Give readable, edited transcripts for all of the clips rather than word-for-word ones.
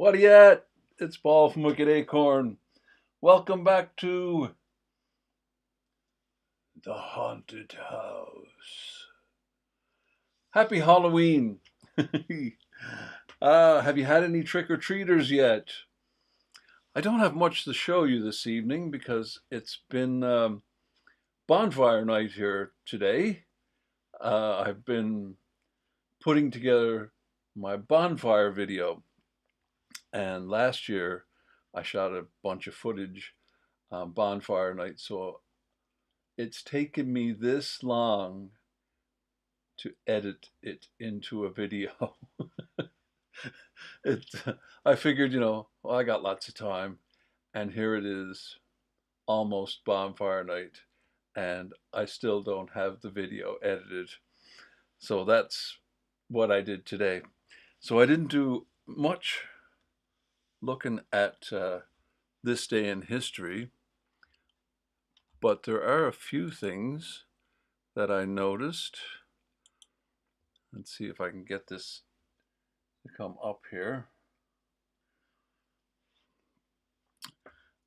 What yet? It's Paul from Wicked Acorn. Welcome back to the Haunted House. Happy Halloween. Have you had any trick or treaters yet? I don't have much to show you this evening because it's been bonfire night here today. I've been putting together my bonfire video, and last year I shot a bunch of footage on bonfire night, so it's taken me this long to edit it into a video. it, I figured, well, I got lots of time, and here it is, almost bonfire night, and I still don't have the video edited. So that's what I did today. So I didn't do much looking at this day in history, but there are a few things that I noticed. Let's see if I can get this to come up here.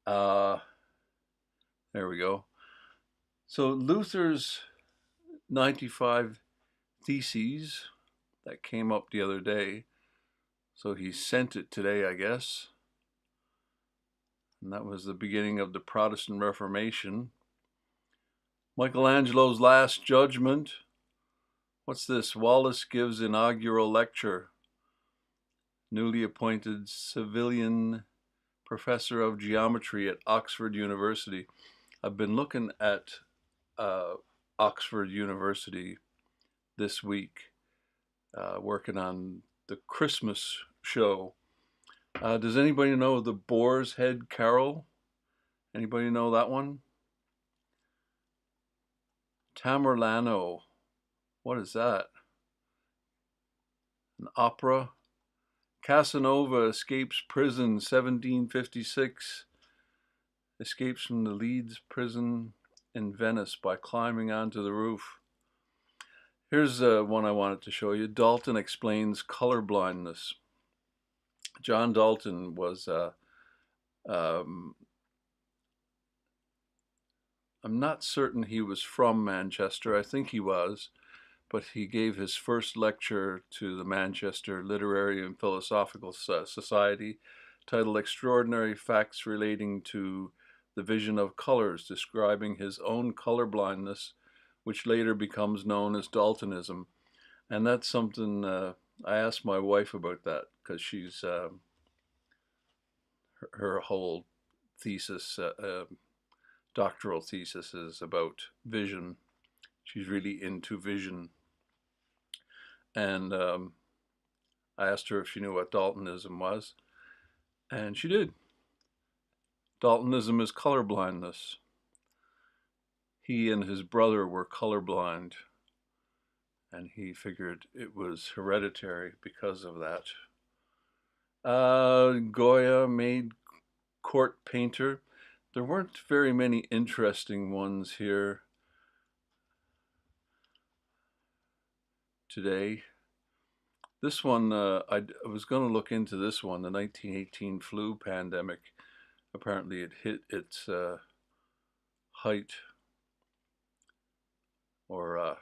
Uh, there we go. So Luther's 95 Theses that came up the other day. So he sent it today, I guess. And that was the beginning of the Protestant Reformation. Michelangelo's Last Judgment. What's this? Wallace gives inaugural lecture. Newly appointed civilian professor of geometry at Oxford University. I've been looking at Oxford University this week, working on the Christmas show. Does anybody know the Boar's Head Carol? Anybody know that one? Tamerlano. What is that? An opera? Casanova escapes prison 1756. Escapes from the Leeds prison in Venice by climbing onto the roof. Here's one I wanted to show you. Dalton explains color blindness. John Dalton was, I'm not certain he was from Manchester. I think he was, but he gave his first lecture to the Manchester Literary and Philosophical Society, titled Extraordinary Facts Relating to the Vision of Colors, describing his own color blindness, which later becomes known as Daltonism. And that's something I asked my wife about that, because she's her whole thesis, doctoral thesis, is about vision. She's really into vision. And I asked her if she knew what Daltonism was, and she did. Daltonism is color blindness. He and his brother were colorblind, and he figured it was hereditary because of that. Goya made court painter. There weren't very many interesting ones here today. This one, I was going to look into this one, the 1918 flu pandemic. Apparently it hit its height, or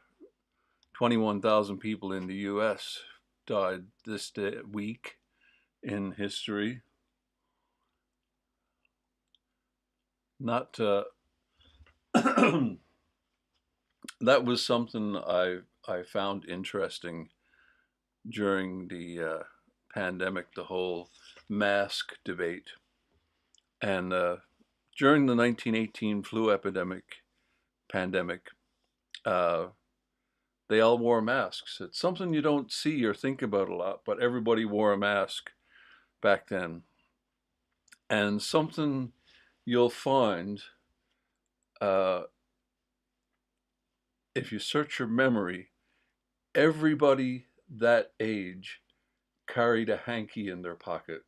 21,000 people in the US died this week in history. Not that was something I found interesting during the pandemic, the whole mask debate. And during the 1918 flu pandemic, they all wore masks. It's something you don't see or think about a lot, but everybody wore a mask back then. And something you'll find if you search your memory, everybody that age carried a hanky in their pocket,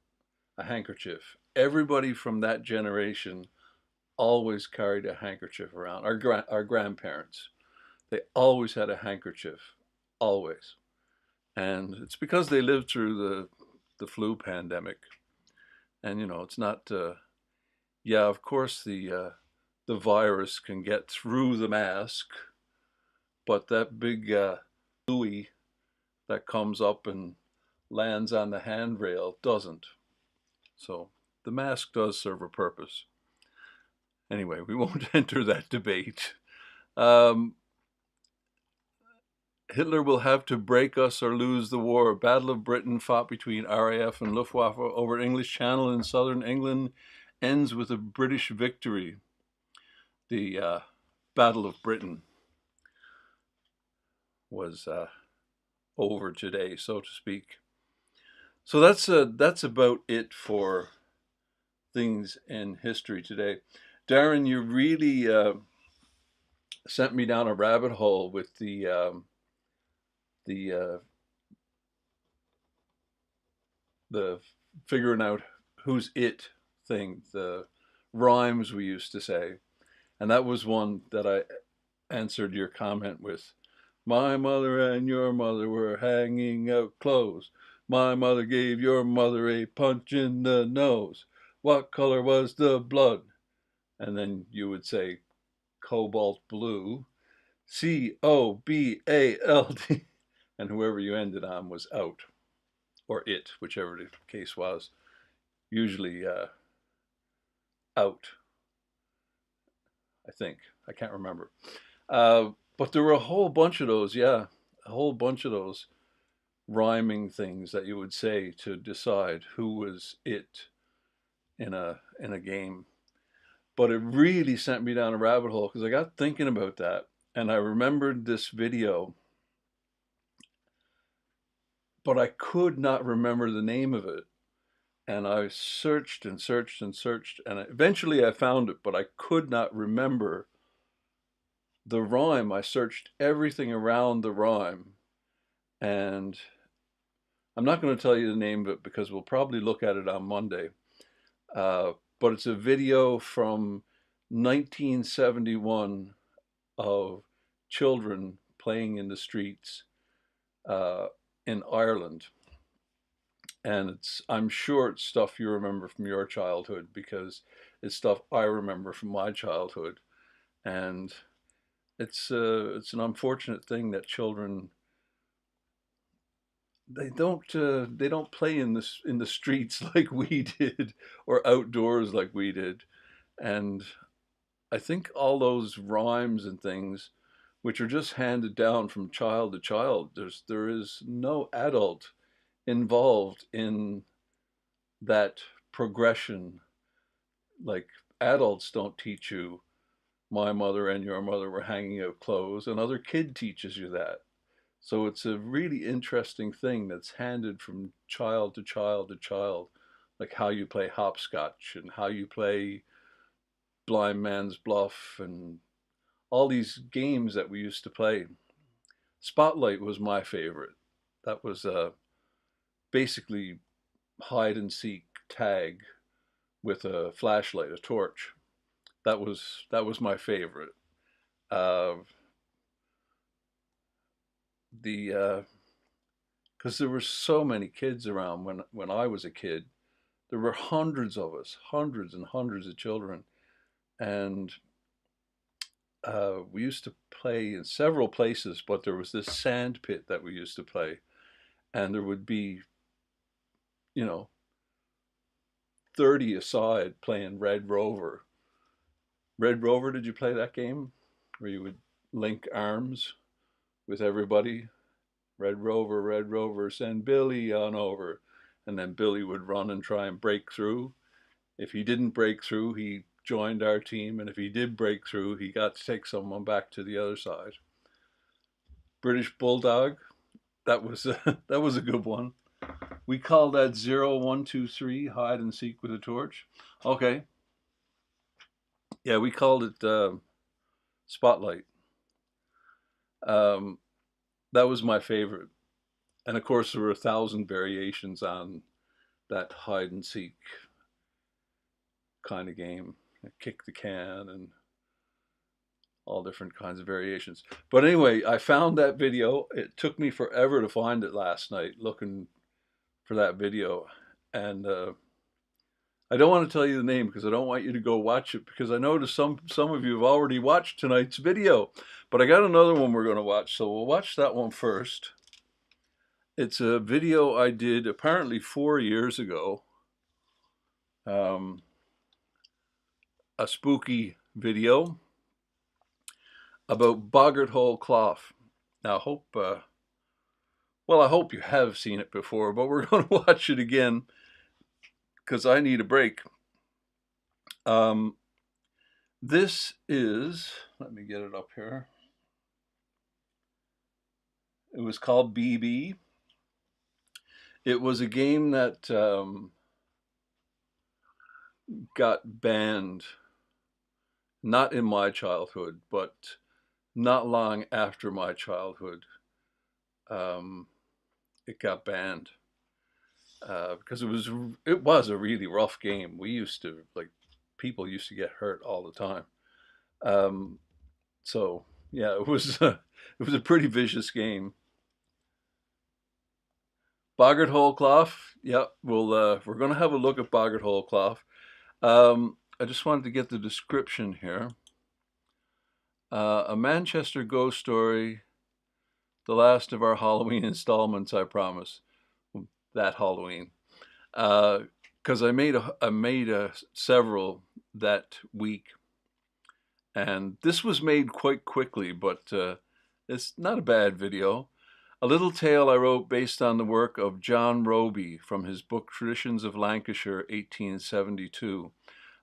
a handkerchief. Everybody from that generation always carried a handkerchief around. Our grandparents, they always had a handkerchief, always. And it's because they lived through the flu pandemic. And it's not. Yeah, of course the virus can get through the mask, but that big buoy that comes up and lands on the handrail doesn't. So the mask does serve a purpose. Anyway, we won't enter that debate. Um, Hitler will have to break us or lose the war. Battle of Britain fought between RAF and Luftwaffe over English Channel in southern England ends with a British victory. The Battle of Britain was over today, so to speak. So that's about it for things in history today. Darren, you really sent me down a rabbit hole with the the figuring out who's it thing, the rhymes we used to say, and that was one that I answered your comment with. My mother and your mother were hanging out clothes. My mother gave your mother a punch in the nose. What color was the blood? And then you would say cobalt blue. COBALT. And whoever you ended on was out, or it, whichever the case was. Usually out, I think. I can't remember. But there were a whole bunch of those, yeah, a whole bunch of those rhyming things that you would say to decide who was it in a game. But it really sent me down a rabbit hole because I got thinking about that, and I remembered this video, but I could not remember the name of it. And I searched and searched and searched, and eventually I found it, but I could not remember the rhyme. I searched everything around the rhyme, and I'm not going to tell you the name of it because we'll probably look at it on Monday. But it's a video from 1971 of children playing in the streets in Ireland. And I'm sure it's stuff you remember from your childhood because it's stuff I remember from my childhood. And it's an unfortunate thing that children they don't play in the streets like we did or outdoors like we did. And I think all those rhymes and things which are just handed down from child to child, there is no adult involved in that progression. Like adults don't teach you my mother and your mother were hanging out clothes. Another kid teaches you that. So it's a really interesting thing that's handed from child to child to child, like how you play hopscotch and how you play blind man's bluff and all these games that we used to play. Spotlight was my favorite. That was basically hide and seek tag with a flashlight, a torch. That was my favorite. Uh, the because there were so many kids around when I was a kid. There were hundreds of us, hundreds and hundreds of children, and we used to play in several places. But there was this sand pit that we used to play, and there would be, you know, 30 aside playing Red Rover. Red Rover, did you play that game where you would link arms with everybody? Red Rover, send Billy on over. And then Billy would run and try and break through. If he didn't break through, he joined our team. And if he did break through, he got to take someone back to the other side. British Bulldog, that was that was a good one. We call that 0, 1, 2, 3 hide and seek with a torch. Okay. Yeah, we called it Spotlight. Um, that was my favorite. And of course, there were 1,000 variations on that hide and seek kind of game. Kick the can and all different kinds of variations. But anyway, I found that video. It took me forever to find it last night, looking for that video. And I don't want to tell you the name because I don't want you to go watch it, because I noticed some of you have already watched tonight's video. But I got another one we're going to watch, so we'll watch that one first. It's a video I did apparently 4 years ago. A spooky video about Boggart Hole Clough. Now, I hope you have seen it before, but we're going to watch it again because I need a break. This is, let me get it up here. It was called BB. It was a game that got banned, not in my childhood, but not long after my childhood. It got banned because it was a really rough game. People used to get hurt all the time. So yeah, it was it was a pretty vicious game. Boggart Hole Clough. Yeah, we're going to have a look at Boggart Hole Clough. I just wanted to get the description here. A Manchester ghost story, the last of our Halloween installments, I promise. That Halloween, because I made several that week, and this was made quite quickly, but it's not a bad video. A little tale I wrote based on the work of John Roby from his book Traditions of Lancashire, 1872,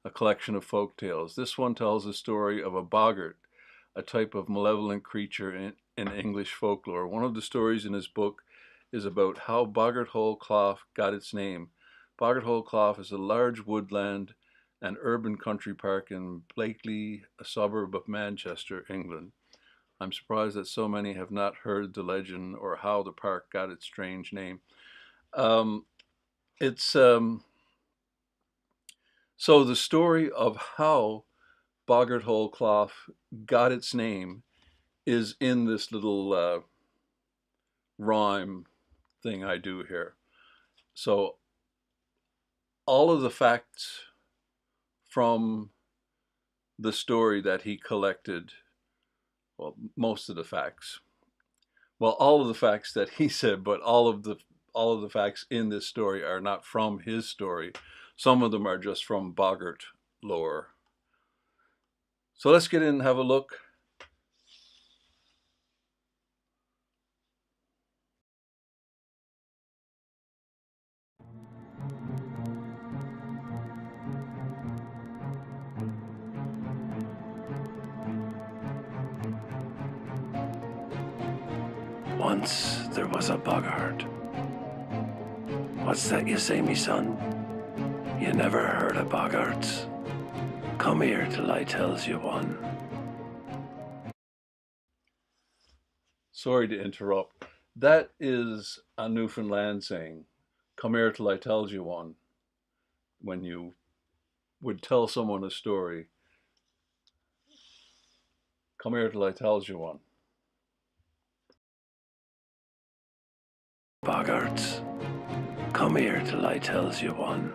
a collection of folk tales. This one tells the story of a boggart, a type of malevolent creature in English folklore. One of the stories in his book is about how Boggart Hole Clough got its name. Boggart Hole Clough is a large woodland and urban country park in Blakely, a suburb of Manchester, England. I'm surprised that so many have not heard the legend or how the park got its strange name. It's So the story of how Boggart Hole Clough got its name is in this little rhyme thing I do here. So all of the facts from the story that he collected, well, most of the facts, well, all of the facts that he said, but all of the facts in this story are not from his story. Some of them are just from Boggart lore. So let's get in and have a look. Once there was a boggart. What's that you say, me son? You never heard of boggarts? Come here till I tells you one. Sorry to interrupt. That is a Newfoundland saying, come here till I tells you one. When you would tell someone a story, come here till I tells you one. Boggarts, come here till I tells you one.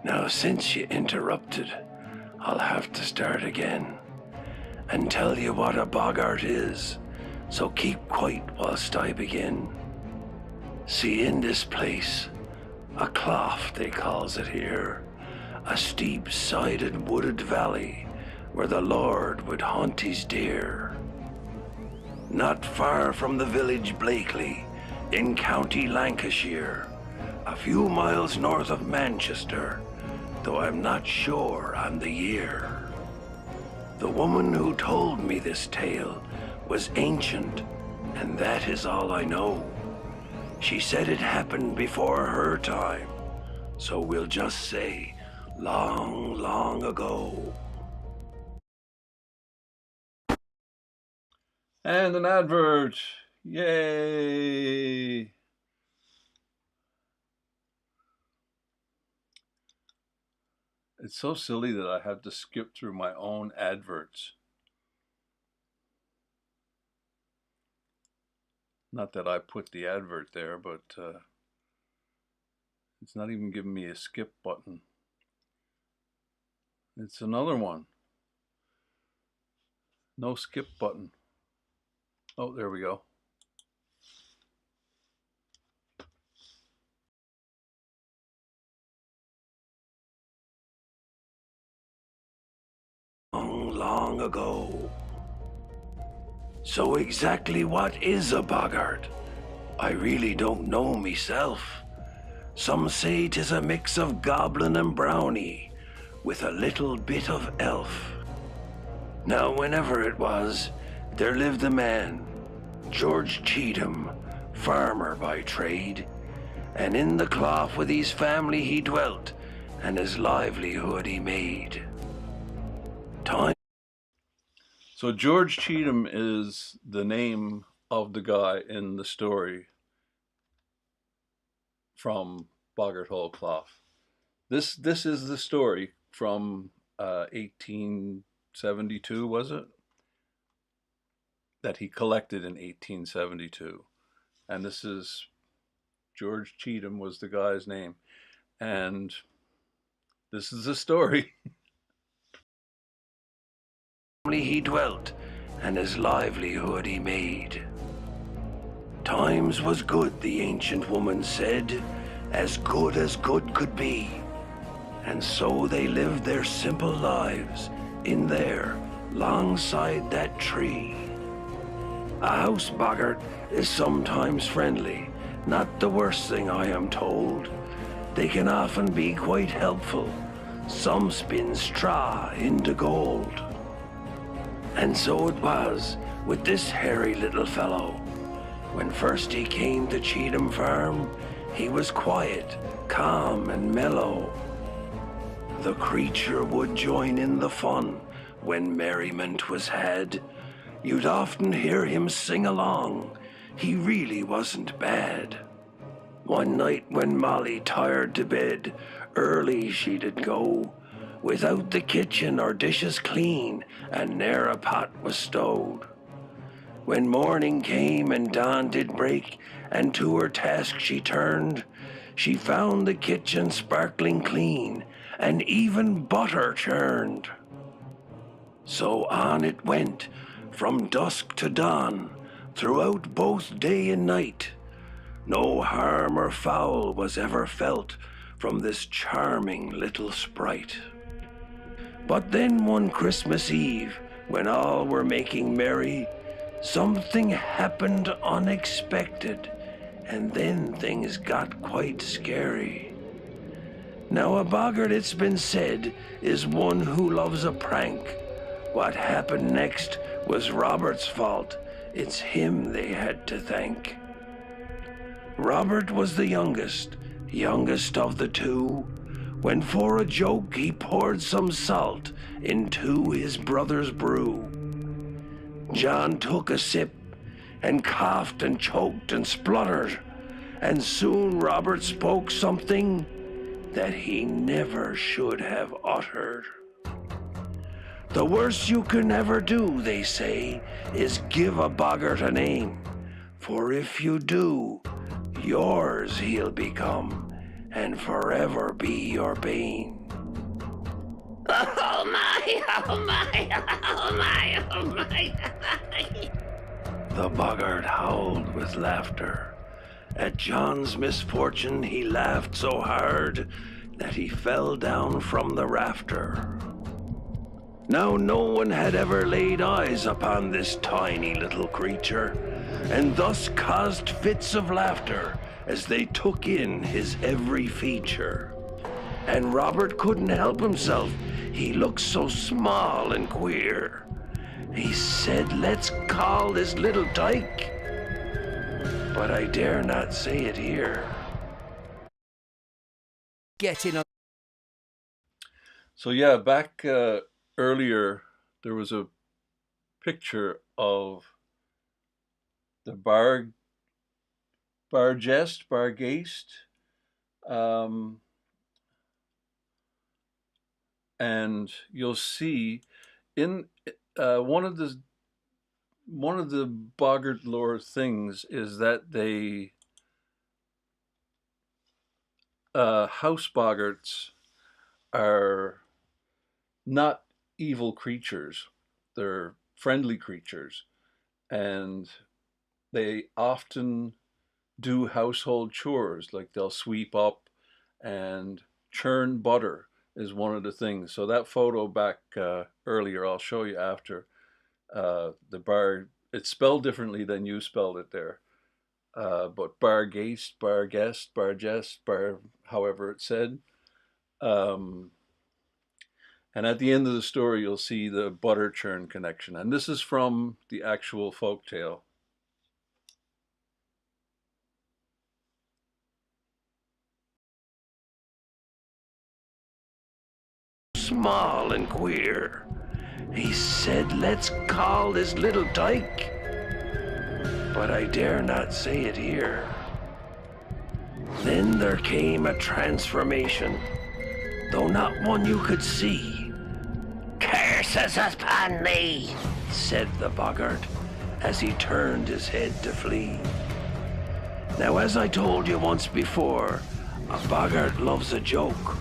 Now, since you interrupted, I'll have to start again and tell you what a boggart is, so keep quiet whilst I begin. See, in this place, a clough they calls it here, a steep-sided wooded valley where the Lord would hunt his deer. Not far from the village Blakely, in County Lancashire, a few miles north of Manchester, though I'm not sure on the year. The woman who told me this tale was ancient, and that is all I know. She said it happened before her time, so we'll just say long, long ago. And an advert. Yay! It's so silly that I have to skip through my own adverts. Not that I put the advert there, but It's not even giving me a skip button. It's another one. No skip button. Oh, there we go. Long ago. So exactly what is a boggart? I really don't know myself. Some say 'tis a mix of goblin and brownie, with a little bit of elf. Now, whenever it was, there lived a man, George Cheetham, farmer by trade, and in the clough with his family he dwelt, and his livelihood he made. Time. So George Cheetham is the name of the guy in the story from Boggart Hall Clough. This is the story from 1872, was it? That he collected in 1872. And this is George Cheetham was the guy's name. And this is the story. He dwelt, and his livelihood he made. Times was good, the ancient woman said, as good could be. And so they lived their simple lives in there, longside that tree. A house boggart is sometimes friendly, not the worst thing I am told. They can often be quite helpful. Some spin straw into gold. And so it was with this hairy little fellow. When first he came to Cheetham Farm, he was quiet, calm, and mellow. The creature would join in the fun when merriment was had. You'd often hear him sing along. He really wasn't bad. One night when Molly tired to bed, early she did go, without the kitchen or dishes clean, and ne'er a pot was stowed. When morning came and dawn did break, and to her task she turned, she found the kitchen sparkling clean, and even butter churned. So on it went, from dusk to dawn, throughout both day and night. No harm or foul was ever felt from this charming little sprite. But then one Christmas Eve, when all were making merry, something happened unexpected, and then things got quite scary. Now a boggart, it's been said, is one who loves a prank. What happened next was Robert's fault. It's him they had to thank. Robert was the youngest of the two, when for a joke he poured some salt into his brother's brew. John took a sip and coughed and choked and spluttered, and soon Robert spoke something that he never should have uttered. The worst you can ever do, they say, is give a boggart a name, for if you do, yours he'll become, and forever be your bane. Oh my, oh my, oh my, oh my. The boggart howled with laughter. At John's misfortune he laughed so hard that he fell down from the rafter. Now no one had ever laid eyes upon this tiny little creature, and thus caused fits of laughter as they took in his every feature. And Robert couldn't help himself, he looked so small and queer. He said, "Let's call this little dyke," but I dare not say it here. Getting on. So yeah, back earlier there was a picture of the Bargeist, and you'll see in one of the boggart lore things is that they House boggarts are not evil creatures. They're friendly creatures, and they often do household chores, like they'll sweep up and churn butter is one of the things. So that photo back earlier, I'll show you after. The bar, it's spelled differently than you spelled it there. But Barghest, Barguest, Bargest, Bar, however it's said. Um, and at the end of the story, you'll see the butter churn connection. And this is from the actual folk tale. Small and queer. He said, let's call this little dyke. But I dare not say it here. Then there came a transformation, though not one you could see. Curses upon me, said the boggart, as he turned his head to flee. Now, as I told you once before, a boggart loves a joke,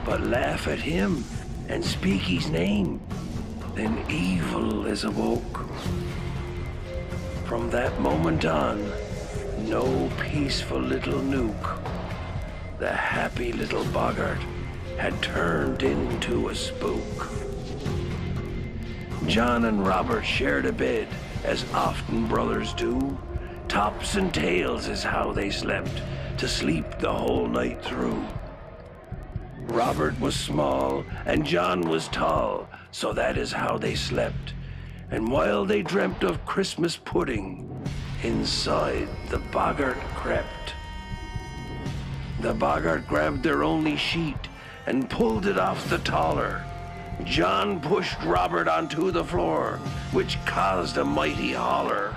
but laugh at him and speak his name, then evil is awoke. From that moment on, no peaceful little nook, the happy little boggart had turned into a spook. John and Robert shared a bed, as often brothers do. Tops and tails is how they slept, to sleep the whole night through. Robert was small and John was tall, so that is how they slept. And while they dreamt of Christmas pudding, inside the boggart crept. The boggart grabbed their only sheet and pulled it off the taller. John pushed Robert onto the floor, which caused a mighty holler.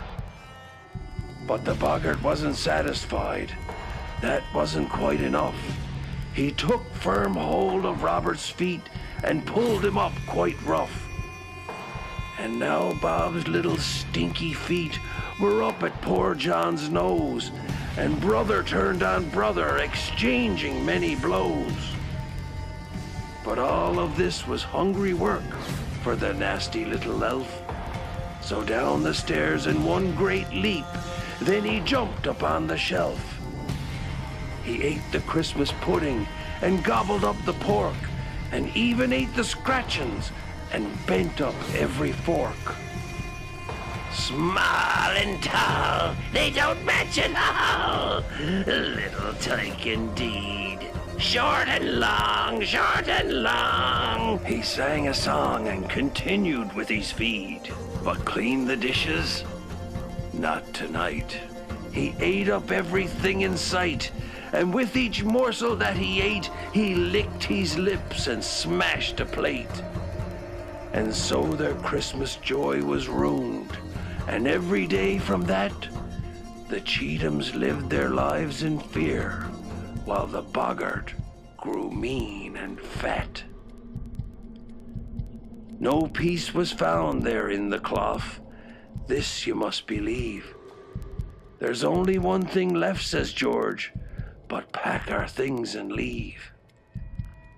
But the boggart wasn't satisfied. That wasn't quite enough. He took firm hold of Robert's feet and pulled him up quite rough. And now Bob's little stinky feet were up at poor John's nose, and brother turned on brother, exchanging many blows. But all of this was hungry work for the nasty little elf. So down the stairs in one great leap, then he jumped upon the shelf. He ate the Christmas pudding and gobbled up the pork, and even ate the scratchings and bent up every fork. small and tall, they don't match at all. Little tyke indeed. Short and long, short and long. He sang a song and continued with his feed. But clean the dishes? Not tonight. He ate up everything in sight, and with each morsel that he ate, he licked his lips and smashed a plate. And so their Christmas joy was ruined, and every day from that, the Cheathams lived their lives in fear, while the boggart grew mean and fat. No peace was found there in the cloth, this you must believe. There's only one thing left, says George, but pack our things and leave.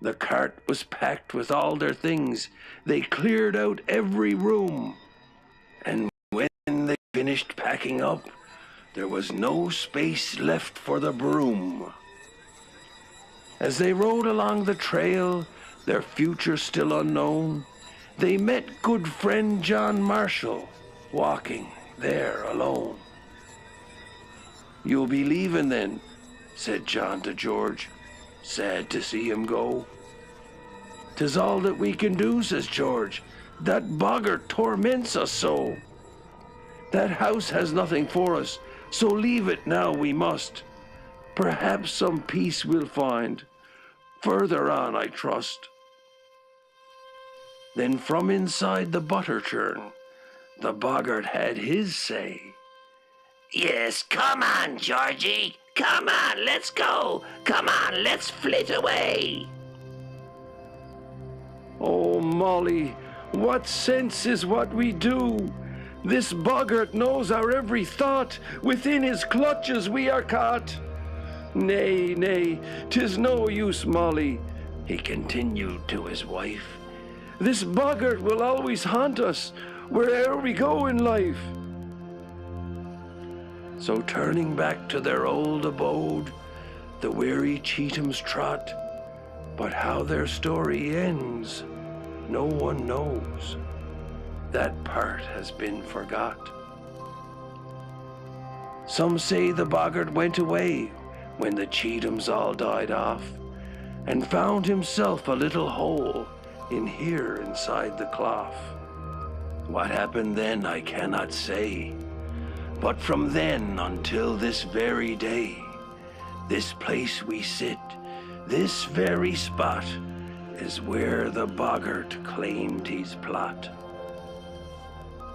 The cart was packed with all their things. They cleared out every room. And when they finished packing up, there was no space left for the broom. As they rode along the trail, their future still unknown, they met good friend John Marshall, walking there alone. "You'll be leaving then," said John to George, sad to see him go. "'Tis all that we can do," says George. "That boggart torments us so. That house has nothing for us, so leave it now we must. Perhaps some peace we'll find, further on I trust." Then from inside the butter churn, the boggart had his say. Yes, come on, Georgie. Come on, let's go. Come on, let's flit away. "Oh, Molly, what sense is what we do? This boggart knows our every thought. Within his clutches we are caught. Nay, nay, 'tis no use, Molly, he continued to his wife. This boggart will always haunt us where'er we go in life. So turning back to their old abode, the weary Cheethams trot, but how their story ends, no one knows. That part has been forgot. Some say the boggart went away when the Cheethams all died off, and found himself a little hole in here inside the cloth. What happened then I cannot say, but from then until this very day, this place we sit, this very spot, is where the boggart claimed his plot.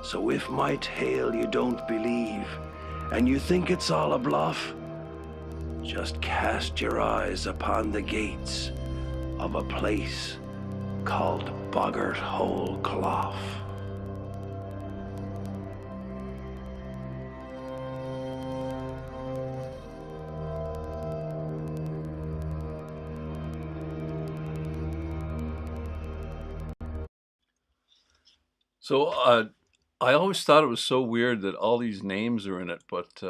So if my tale you don't believe, and you think it's all a bluff, just cast your eyes upon the gates of a place called Boggart Hole Clough. So I always thought it was so weird that all these names are in it, but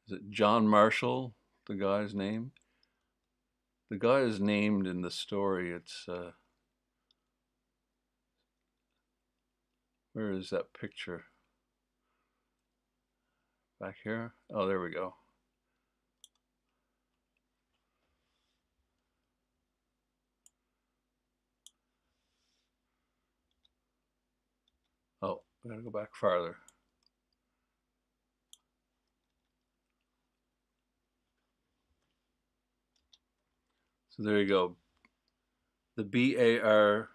is it John Marshall, the guy's name? The guy is named in the story. It's where is that picture? Back here? Oh, there we go. Oh, I gotta go back farther. So there you go. The Bargast.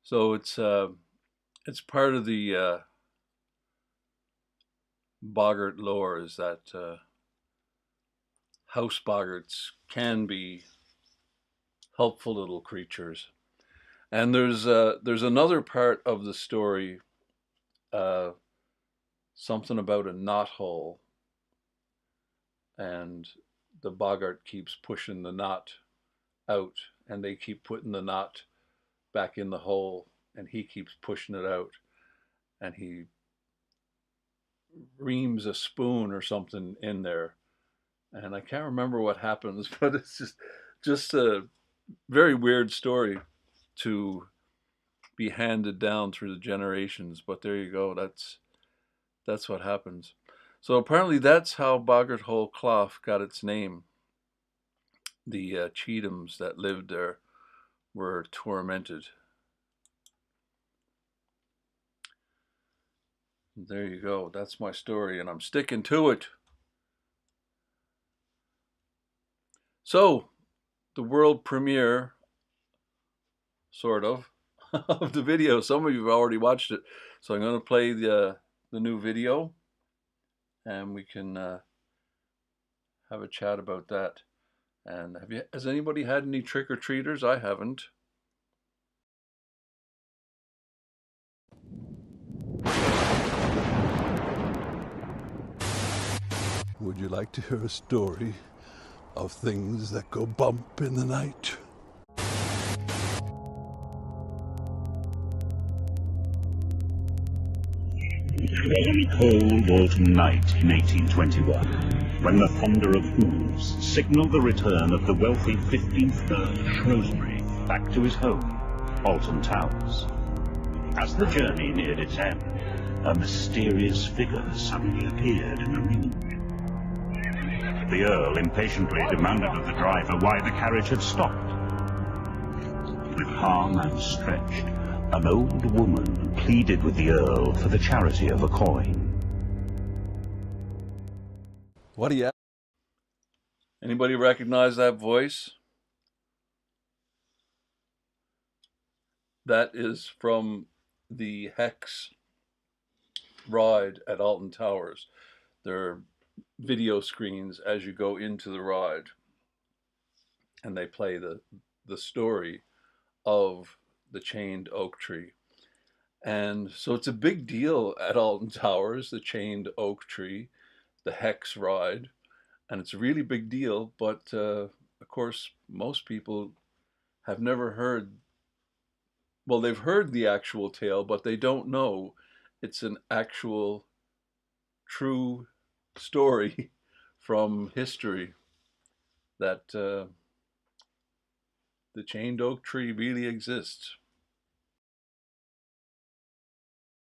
So it's part of the boggart lore, is that house boggarts can be helpful little creatures. And there's another part of the story, something about a knot hole, and the boggart keeps pushing the knot out, and they keep putting the knot back in the hole, and he keeps pushing it out, and he reams a spoon or something in there, and I can't remember what happens, but it's just a very weird story to be handed down through the generations. But there you go, that's what happens. So apparently that's how Boggart Hole Clough got its name. The Cheethams that lived there were tormented. There you go. That's my story, and I'm sticking to it. So, the world premiere, sort of the video. Some of you have already watched it, so I'm going to play the new video, and we can have a chat about that. And has anybody had any trick-or-treaters? I haven't. Would you like to hear a story of things that go bump in the night? It was a cold autumn night in 1821, when the thunder of hooves signalled the return of the wealthy 15th Earl Shrewsbury back to his home, Alton Towers. As the journey neared its end, a mysterious figure suddenly appeared in the room. The Earl impatiently demanded of the driver why the carriage had stopped. With arm outstretched, an old woman pleaded with the Earl for the charity of a coin. What do you? Anybody recognize that voice? That is from the Hex ride at Alton Towers. There are video screens as you go into the ride, and they play the story of the chained oak tree. And so it's a big deal at Alton Towers, the chained oak tree, the hex ride, and it's a really big deal. But of course, most people have never heard, well, they've heard the actual tale, but they don't know it's an actual true story from history that the chained oak tree really exists.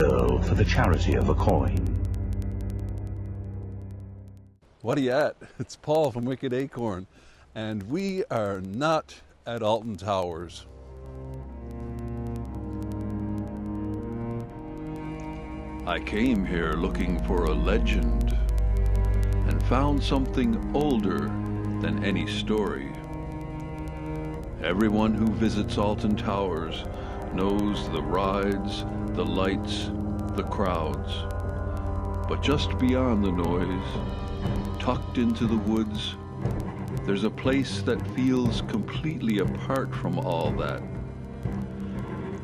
For the charity of a coin. What are you at? It's Paul from Wicked Acorn, and we are not at Alton Towers. I came here looking for a legend and found something older than any story. Everyone who visits Alton Towers knows the rides, the lights, the crowds. But just beyond the noise, tucked into the woods, there's a place that feels completely apart from all that.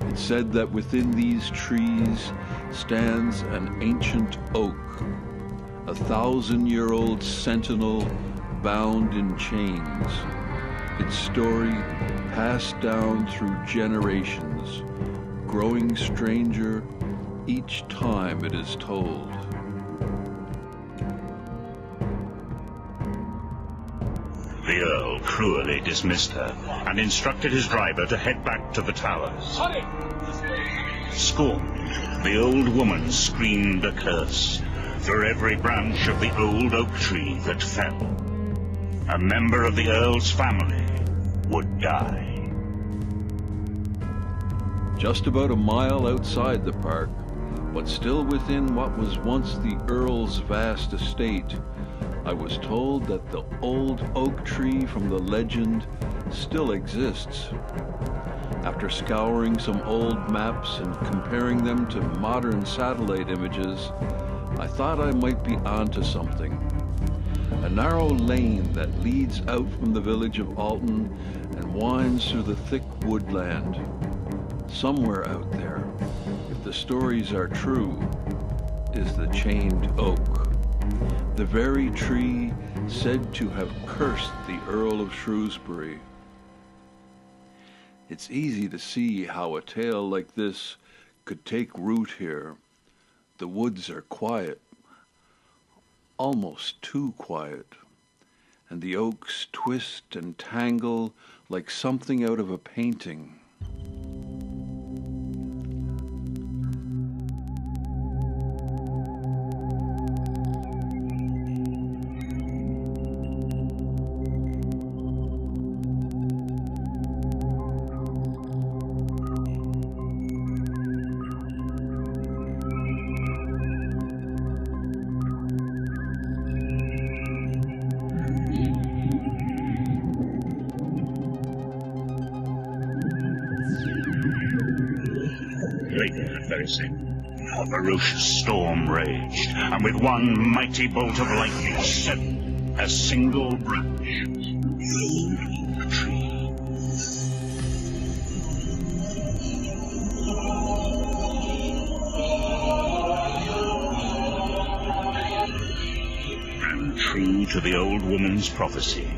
It's said that within these trees stands an ancient oak, a 1,000-year-old sentinel bound in chains, its story passed down through generations, growing stranger each time it is told. The Earl cruelly dismissed her and instructed his driver to head back to the towers. Scorned, the old woman screamed a curse for every branch of the old oak tree that fell. A member of the Earl's family would die. Just about a mile outside the park, but still within what was once the Earl's vast estate, I was told that the old oak tree from the legend still exists. After scouring some old maps and comparing them to modern satellite images, I thought I might be onto something. A narrow lane that leads out from the village of Alton and winds through the thick woodland. Somewhere out there, if the stories are true, is the chained oak, the very tree said to have cursed the Earl of Shrewsbury. It's easy to see how a tale like this could take root here. The woods are quiet, almost too quiet, and the oaks twist and tangle like something out of a painting. Late that very second, a ferocious storm raged, and with one mighty bolt of lightning severed a single branch of the old oak tree. And true to the old woman's prophecy,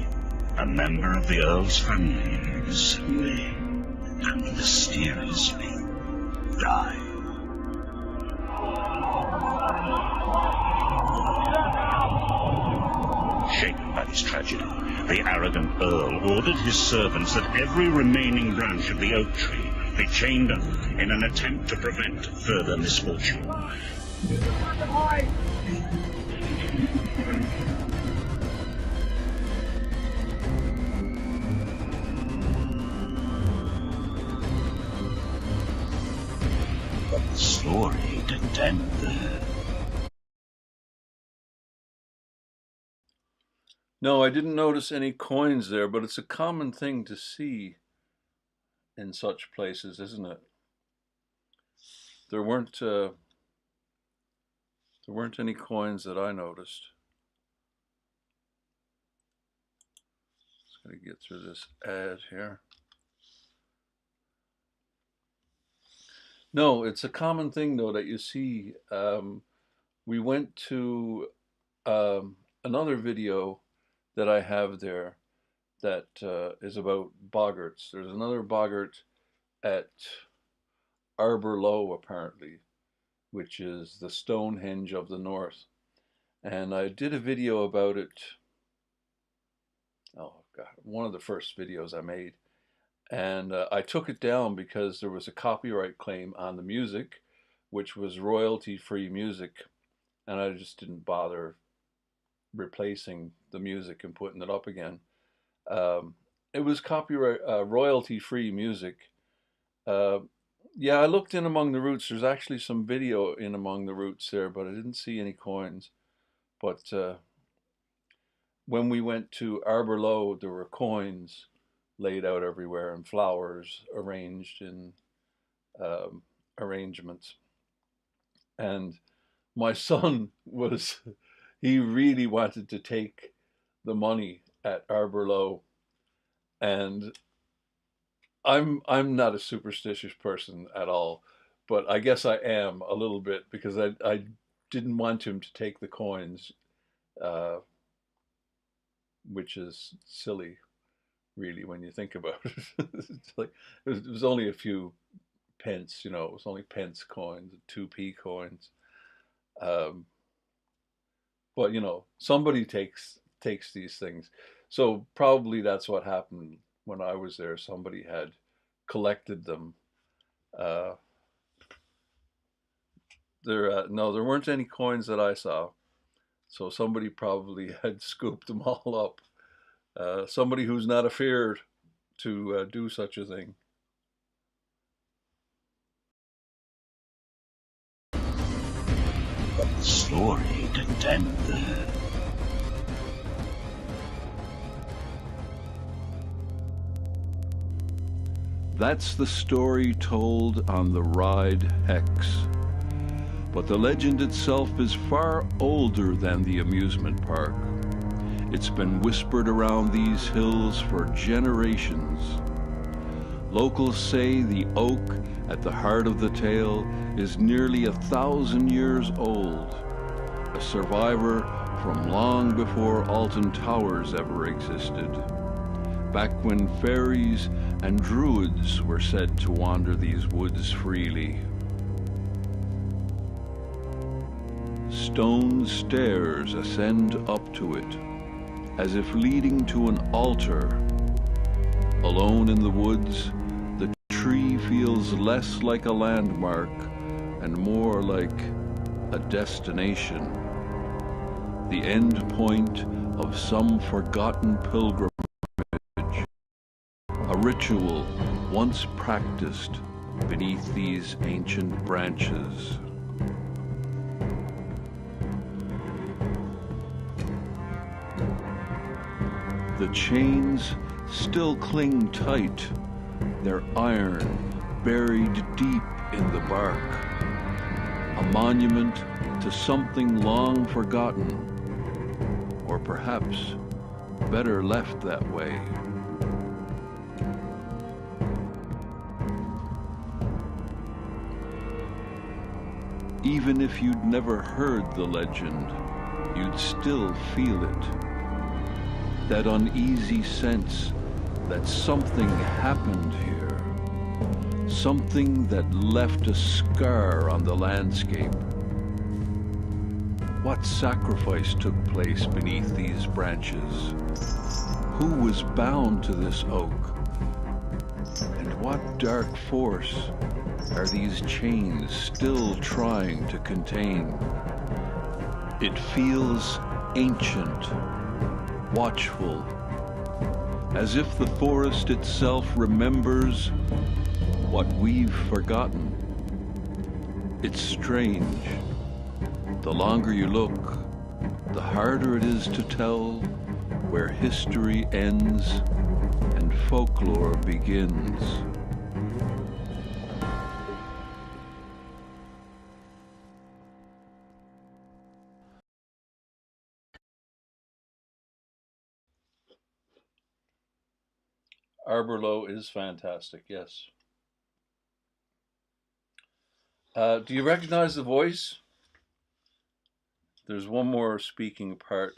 a member of the Earl's family would suddenly and mysteriously die. Shaken by this tragedy, the arrogant Earl ordered his servants that every remaining branch of the oak tree be chained up in an attempt to prevent further misfortune. But the story didn't end there. No, I didn't notice any coins there, but it's a common thing to see in such places, isn't it? There weren't any coins that I noticed. Just gotta get through this ad here. No, it's a common thing though that you see. We went to another video that I have there that is about boggarts. There's another boggart at Arbor Low, apparently, which is the Stonehenge of the North. And I did a video about it. Oh God, one of the first videos I made. And I took it down because there was a copyright claim on the music, which was royalty-free music, and I just didn't bother replacing the music and putting it up again. Um, it was copyright royalty-free music. Uh, yeah, I looked in among the roots. There's actually some video in among the roots there, but I didn't see any coins. But when we went to Arbor Low, there were coins laid out everywhere and flowers arranged in um, arrangements. And my son was, he really wanted to take the money at Arbor Low. And I'm not a superstitious person at all, but I guess I am a little bit because I didn't want him to take the coins, uh, which is silly, really, when you think about it. It's like it was only a few pence, you know, it was only pence coins, 2p coins. Um, but you know, somebody takes these things. So probably that's what happened when I was there. Somebody had collected them. Uh, no, there weren't any coins that I saw. So somebody probably had scooped them all up. Somebody who's not afeared to do such a thing. But the story didn't end there. That's the story told on the ride Hex. But the legend itself is far older than the amusement park. It's been whispered around these hills for generations. Locals say the oak at the heart of the tale is nearly 1,000 years old, a survivor from long before Alton Towers ever existed, back when fairies and druids were said to wander these woods freely. Stone stairs ascend up to it, as if leading to an altar. Alone in the woods, the tree feels less like a landmark and more like a destination, the end point of some forgotten pilgrimage, a ritual once practiced beneath these ancient branches. The chains still cling tight, their iron buried deep in the bark, a monument to something long forgotten, or perhaps better left that way. Even if you'd never heard the legend, you'd still feel it. That uneasy sense that something happened here, something that left a scar on the landscape. What sacrifice took place beneath these branches? Who was bound to this oak? And what dark force are these chains still trying to contain? It feels ancient, watchful, as if the forest itself remembers what we've forgotten. It's strange. The longer you look, the harder it is to tell where history ends and folklore begins. Arbor Low is fantastic, yes. Do you recognize the voice? There's one more speaking part.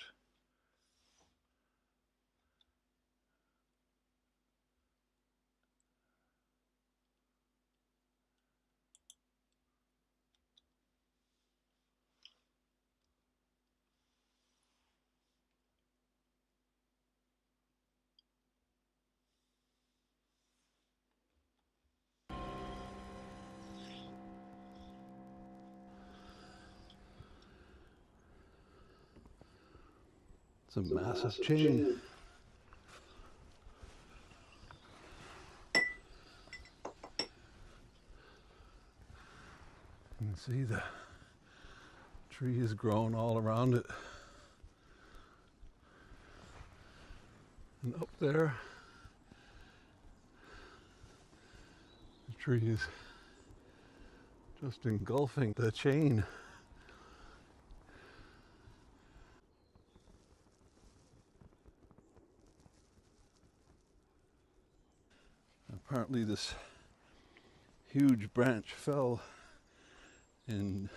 It's a massive chain. You can see the tree has grown all around it. And up there, the tree is just engulfing the chain. Apparently this huge branch fell in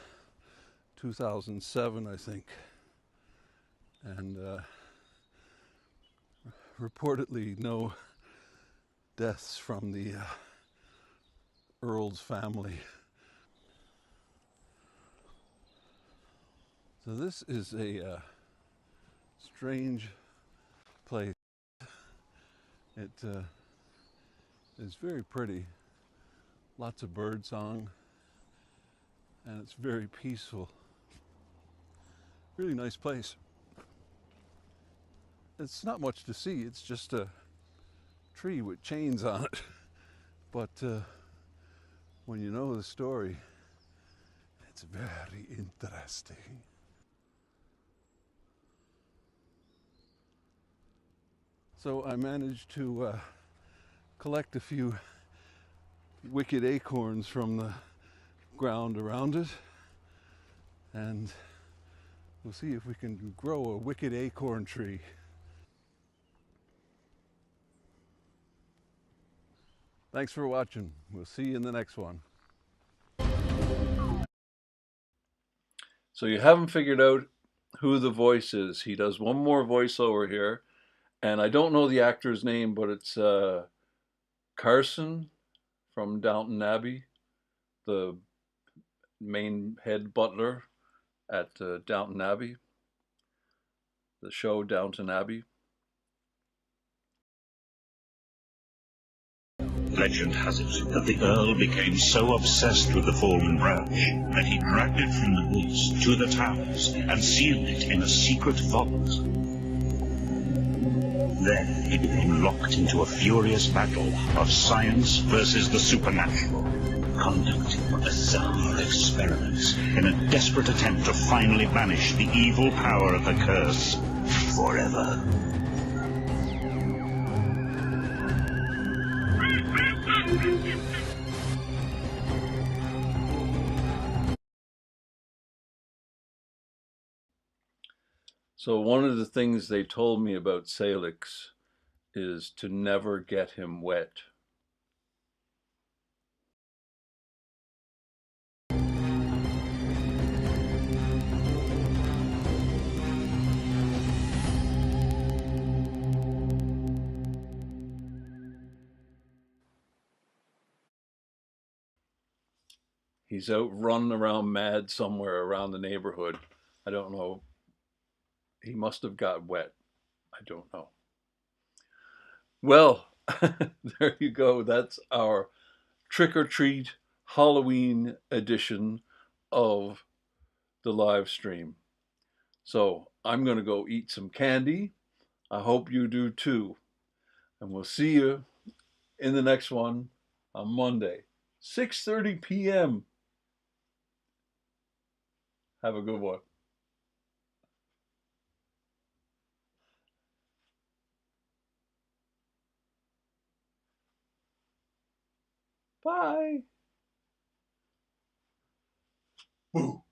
2007, I think, and reportedly no deaths from the Earls family. So this is a strange place. It is very pretty, lots of bird song, and it's very peaceful. Really nice place. It's not much to see, it's just a tree with chains on it. But when you know the story, it's very interesting. So I managed to collect a few wicked acorns from the ground around it, and we'll see if we can grow a wicked acorn tree. Thanks for watching. We'll see you in the next one. So you haven't figured out who the voice is. He does one more voiceover here, and I don't know the actor's name, but it's Carson from Downton Abbey, the main head butler at Downton Abbey, the show Downton Abbey. Legend has it that the Earl became so obsessed with the fallen branch that he dragged it from the woods to the towers and sealed it in a secret vault. There he became locked into a furious battle of science versus the supernatural, conducting bizarre experiments in a desperate attempt to finally banish the evil power of the curse forever. So one of the things they told me about Salix is to never get him wet. He's out running around mad somewhere around the neighborhood. I don't know. He must have got wet. I don't know. Well, there you go. That's our trick or treat Halloween edition of the live stream. So I'm going to go eat some candy. I hope you do too. And we'll see you in the next one on Monday, 6:30 p.m. Have a good one. Bye. Boo.